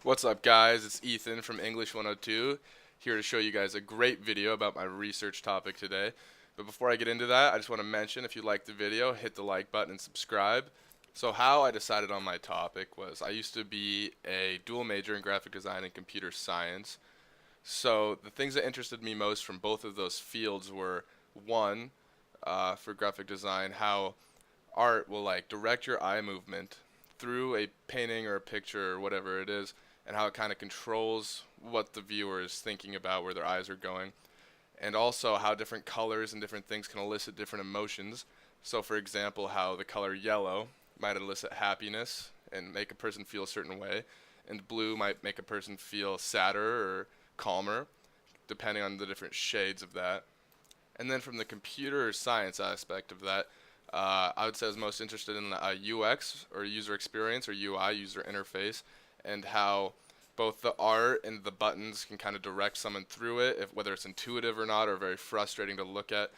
What's up, guys? It's Ethan from English 102, here to show you guys a great video about my research topic today. But before I get into that, I just want to mention, if you liked the video, hit the like button and subscribe. So how I decided on my topic was, I used to be a dual major in graphic design and computer science. So the things that interested me most from both of those fields were, one, for graphic design, how art will like direct your eye movement through a painting or a picture or whatever it is, and how it kind of controls what the viewer is thinking about, where their eyes are going, and also how different colors and different things can elicit different emotions. So, for example, how the color yellow might elicit happiness and make a person feel a certain way, and blue might make a person feel sadder or calmer, depending on the different shades of that. And then from the computer science aspect of that, I would say I was most interested in UX, or user experience, or UI, user interface, and how both the art and the buttons can kind of direct someone through it, if, whether it's intuitive or not, or very frustrating to look at.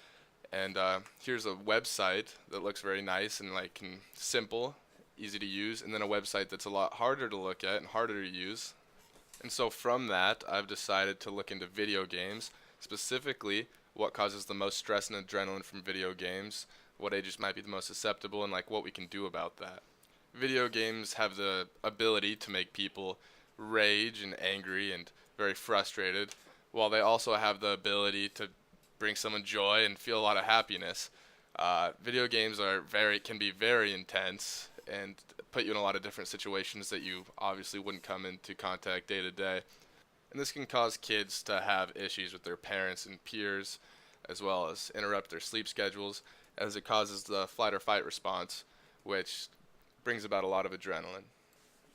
And here's a website that looks very nice and simple, easy to use, and then a website that's a lot harder to look at and harder to use. And so from that, I've decided to look into video games, specifically what causes the most stress and adrenaline from video games, what ages might be the most susceptible, and like what we can do about that. Video games have the ability to make people rage and angry and very frustrated, while they also have the ability to bring someone joy and feel a lot of happiness. Video games can be very intense and put you in a lot of different situations that you obviously wouldn't come into contact day to day. And this can cause kids to have issues with their parents and peers, as well as interrupt their sleep schedules, as it causes the flight or fight response, which brings about a lot of adrenaline.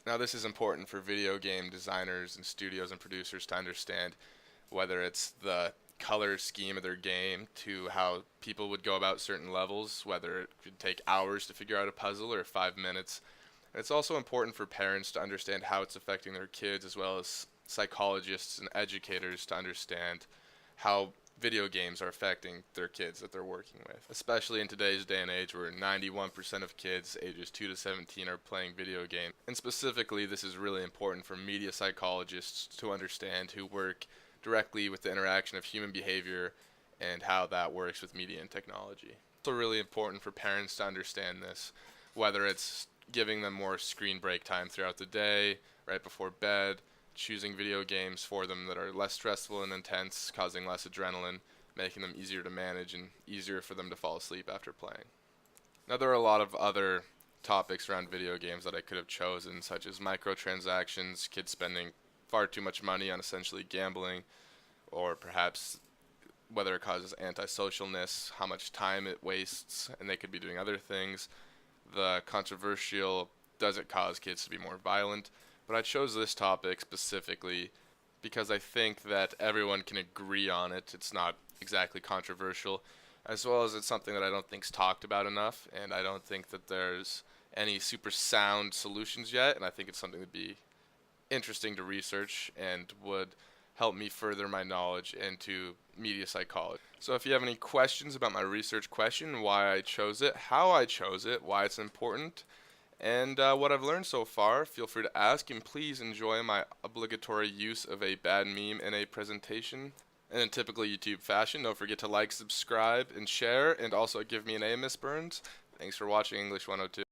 Now, this is important for video game designers and studios and producers to understand, whether it's the color scheme of their game to how people would go about certain levels, whether it could take hours to figure out a puzzle or 5 minutes. And it's also important for parents to understand how it's affecting their kids, as well as psychologists and educators to understand how video games are affecting their kids that they're working with, especially in today's day and age where 91% of kids ages 2 to 17 are playing video games. And specifically, this is really important for media psychologists to understand, who work directly with the interaction of human behavior and how that works with media and technology. It's also really important for parents to understand this, whether it's giving them more screen break time throughout the day, right before bed, choosing video games for them that are less stressful and intense, causing less adrenaline, making them easier to manage and easier for them to fall asleep after playing. Now, there are a lot of other topics around video games that I could have chosen, such as microtransactions, kids spending far too much money on essentially gambling, or perhaps whether it causes antisocialness, how much time it wastes, and they could be doing other things. The controversial, does it cause kids to be more violent? But I chose this topic specifically because I think that everyone can agree on it. It's not exactly controversial, as well as it's something that I don't think is talked about enough, and I don't think that there's any super sound solutions yet, and I think it's something that'd be interesting to research and would help me further my knowledge into media psychology. So if you have any questions about my research question, why I chose it, how I chose it, why it's important, and what I've learned so far, feel free to ask, and please enjoy my obligatory use of a bad meme in a presentation. And in typical YouTube fashion, don't forget to like, subscribe, and share, and also give me an A, Miss Burns. Thanks for watching English 102.